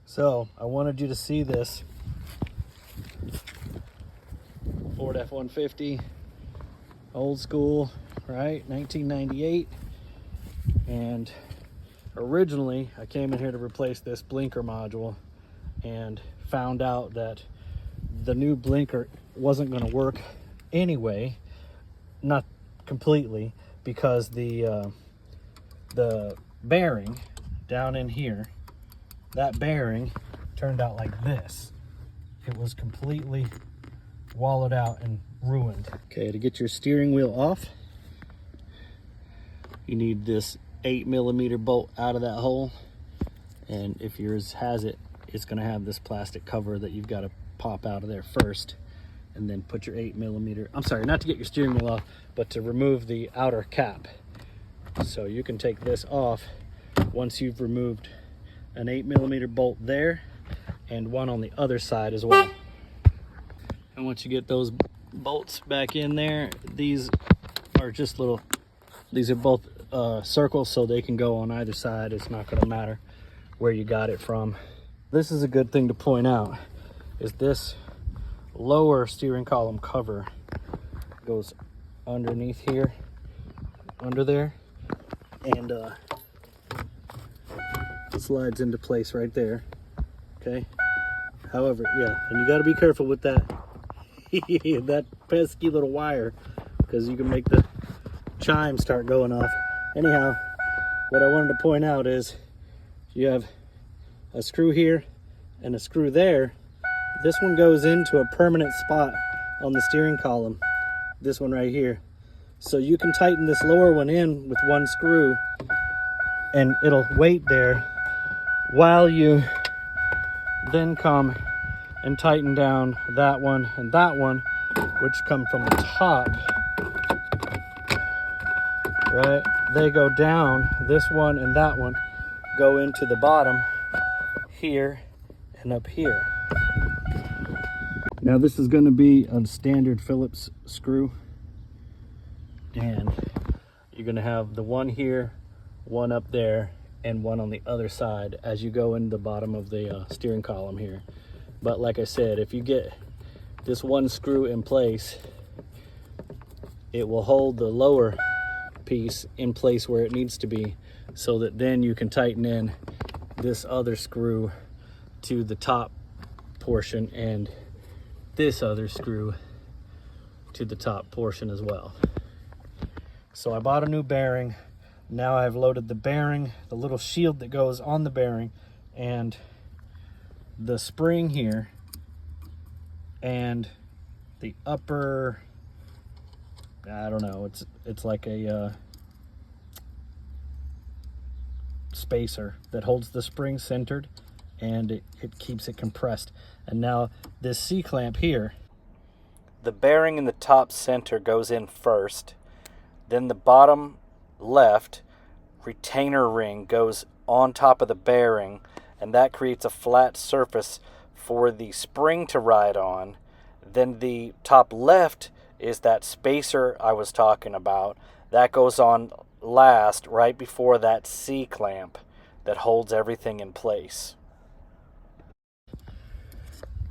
So I wanted you to see this Ford F-150, old school, right? 1998. And originally I came in here to replace this blinker module and found out that the new blinker wasn't going to work anyway, not completely, because the bearing down in here, that bearing turned out like this. It was completely wallowed out and ruined. Okay, to get your steering wheel off, you need this 8mm bolt out of that hole, and if yours has it, it's going to have this plastic cover that you've got to pop out of there first, and then put your 8mm, I'm sorry, not to get your steering wheel off, but to remove the outer cap. So you can take this off once you've removed an 8mm bolt there and one on the other side as well. And once you get those bolts back in there, these are just little, these are both circles, so they can go on either side. It's not going to matter where you got it from. This is a good thing to point out, is this lower steering column cover goes underneath here, under there, and it slides into place right there. Okay, however, yeah, and you got to be careful with that that pesky little wire, because you can make the chime start going off. Anyhow, what I wanted to point out is you have a screw here and a screw there. This one goes into a permanent spot on the steering column, this one right here. So you can tighten this lower one in with one screw, and it'll wait there while you then come and tighten down that one and that one, which come from the top, right? They go down, this one and that one go into the bottom here and up here. Now this is going to be a standard Phillips screw, and you're going to have the one here, one up there, and one on the other side as you go in the bottom of the steering column here. But like I said, if you get this one screw in place, it will hold the lower piece in place where it needs to be, so that then you can tighten in this other screw to the top portion and this other screw to the top portion as well. So I bought a new bearing. Now I've loaded the bearing, the little shield that goes on the bearing, and the spring here, and the upper, I don't know, it's like a spacer that holds the spring centered, and it keeps it compressed. And now this C-clamp here, the bearing in the top center goes in first, then the bottom left retainer ring goes on top of the bearing, and that creates a flat surface for the spring to ride on. Then the top left is that spacer I was talking about. That goes on last, right before that C-clamp that holds everything in place.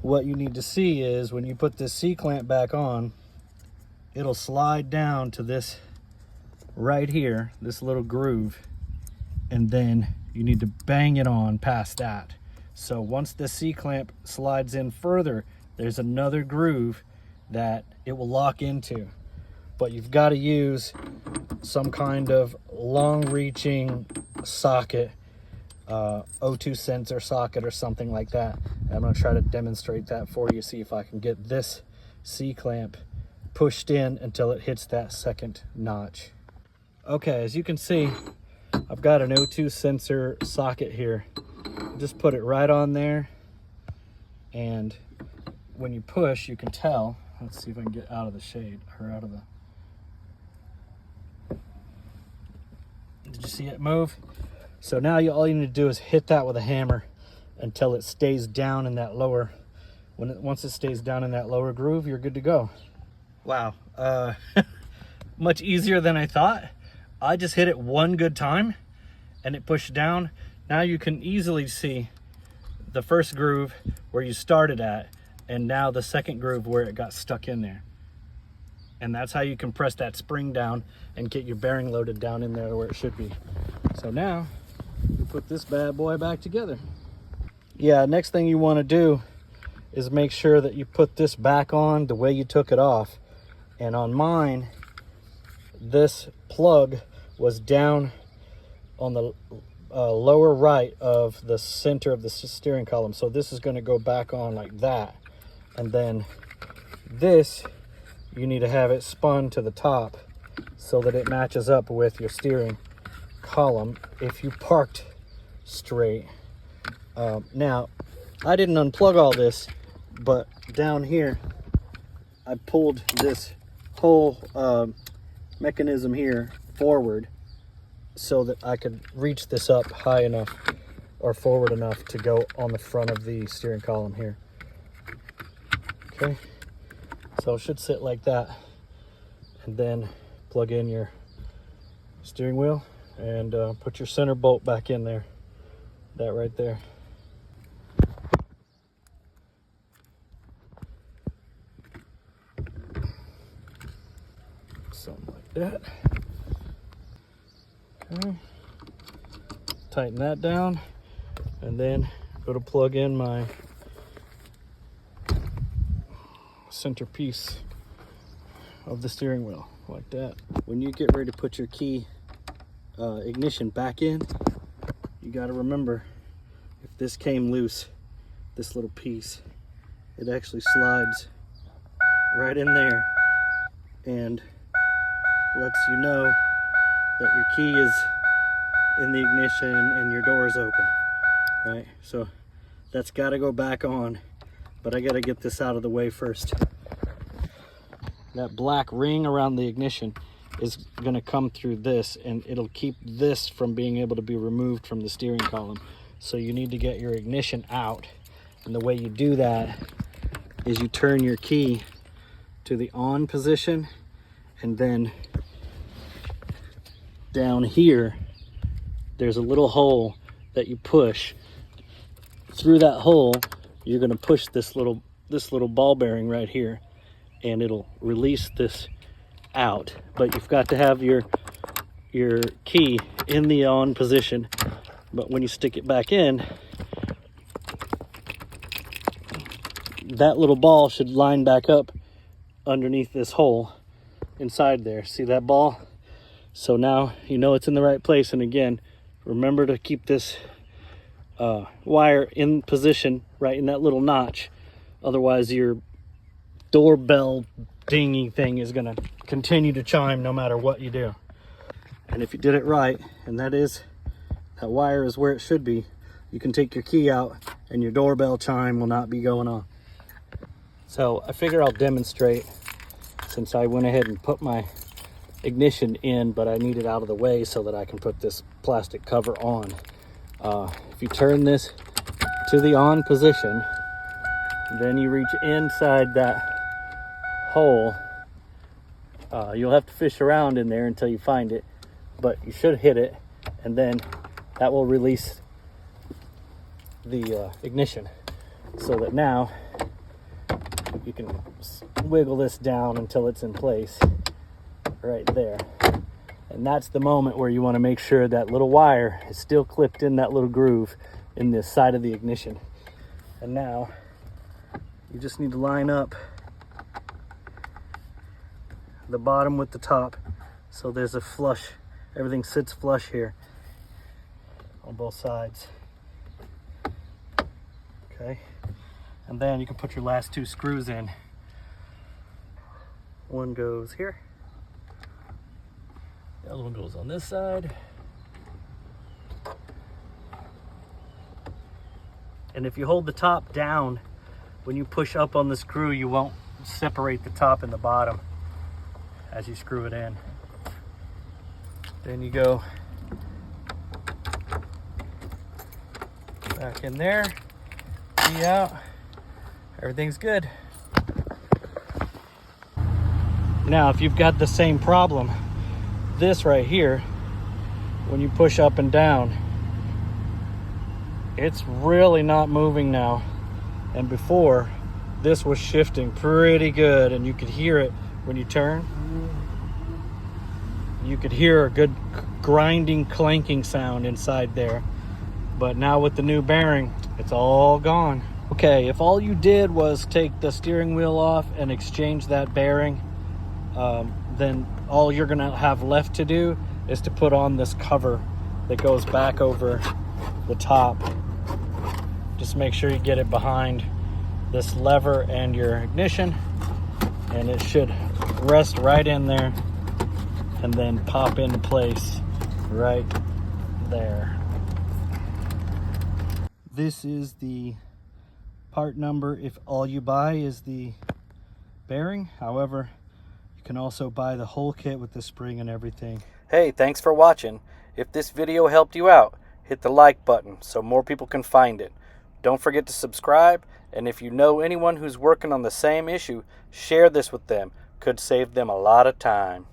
What you need to see is when you put this C-clamp back on, it'll slide down to this right here, this little groove, and then you need to bang it on past that. So once the C-clamp slides in further, there's another groove that it will lock into. But you've got to use some kind of long-reaching socket, O2 sensor socket or something like that. And I'm going to try to demonstrate that for you, see if I can get this C-clamp pushed in until it hits that second notch. Okay, as you can see, I've got an O2 sensor socket here. Just put it right on there, and when you push, you can tell. Let's see if I can get out of the shade, or out of the... Did you see it move? So now all you need to do is hit that with a hammer until it stays down in that lower, once it stays down in that lower groove, you're good to go. Wow, much easier than I thought. I just hit it one good time and it pushed down. Now you can easily see the first groove where you started at, and now the second groove where it got stuck in there. And that's how you can press that spring down and get your bearing loaded down in there where it should be. So now you put this bad boy back together. Yeah, next thing you want to do is make sure that you put this back on the way you took it off. And on mine, this plug was down on the lower right of the center of the steering column. So this is going to go back on like that. And then this, you need to have it spun to the top so that it matches up with your steering column if you parked straight. Now, I didn't unplug all this, but down here, I pulled this whole mechanism here forward so that I could reach this up high enough or forward enough to go on the front of the steering column here. Okay, so it should sit like that, and then plug in your steering wheel and put your center bolt back in there, that right there. Something like that. Okay, tighten that down, and then go to plug in my centerpiece of the steering wheel like that. When you get ready to put your key ignition back in, you got to remember, if this came loose, this little piece, it actually slides right in there and lets you know that your key is in the ignition and your door is open, right? So that's got to go back on, but I got to get this out of the way first. That black ring around the ignition is going to come through this, and it'll keep this from being able to be removed from the steering column. So you need to get your ignition out, and the way you do that is you turn your key to the on position, and then down here there's a little hole that you push. Through that hole you're going to push this little ball bearing right here, and it'll release this out. But you've got to have your key in the on position, but when you stick it back in, that little ball should line back up underneath this hole inside there. See that ball? So now you know it's in the right place. And again, remember to keep this wire in position right in that little notch, otherwise your doorbell dingy thing is going to continue to chime no matter what you do. And if you did it right, and that wire is where it should be, you can take your key out and your doorbell chime will not be going on. So I figure I'll demonstrate, since I went ahead and put my ignition in, but I need it out of the way so that I can put this plastic cover on. If you turn this to the on position, then you reach inside that hole. You'll have to fish around in there until you find it, but you should hit it, and then that will release the ignition, so that now you can wiggle this down until it's in place right there. And that's the moment where you want to make sure that little wire is still clipped in that little groove in the side of the ignition. And now you just need to line up the bottom with the top so there's a flush, everything sits flush here on both sides. Okay, and then you can put your last two screws in. One goes here, the other one goes on this side. And if you hold the top down, when you push up on the screw, you won't separate the top and the bottom as you screw it in. Then you go back in there, key out, everything's good. Now, if you've got the same problem, this right here, when you push up and down, It's really not moving now. And before, this was shifting pretty good, and you could hear it when you turn. You could hear a good grinding, clanking sound inside there. But now with the new bearing, it's all gone. Okay, if all you did was take the steering wheel off and exchange that bearing, then all you're gonna have left to do is to put on this cover that goes back over the top. Just make sure you get it behind this lever and your ignition, and it should rest right in there and then pop into place right there. This is the part number if all you buy is the bearing. However, you can also buy the whole kit with the spring and everything. Hey, thanks for watching. If this video helped you out, hit the like button so more people can find it. Don't forget to subscribe, and if you know anyone who's working on the same issue, share this with them. Could save them a lot of time.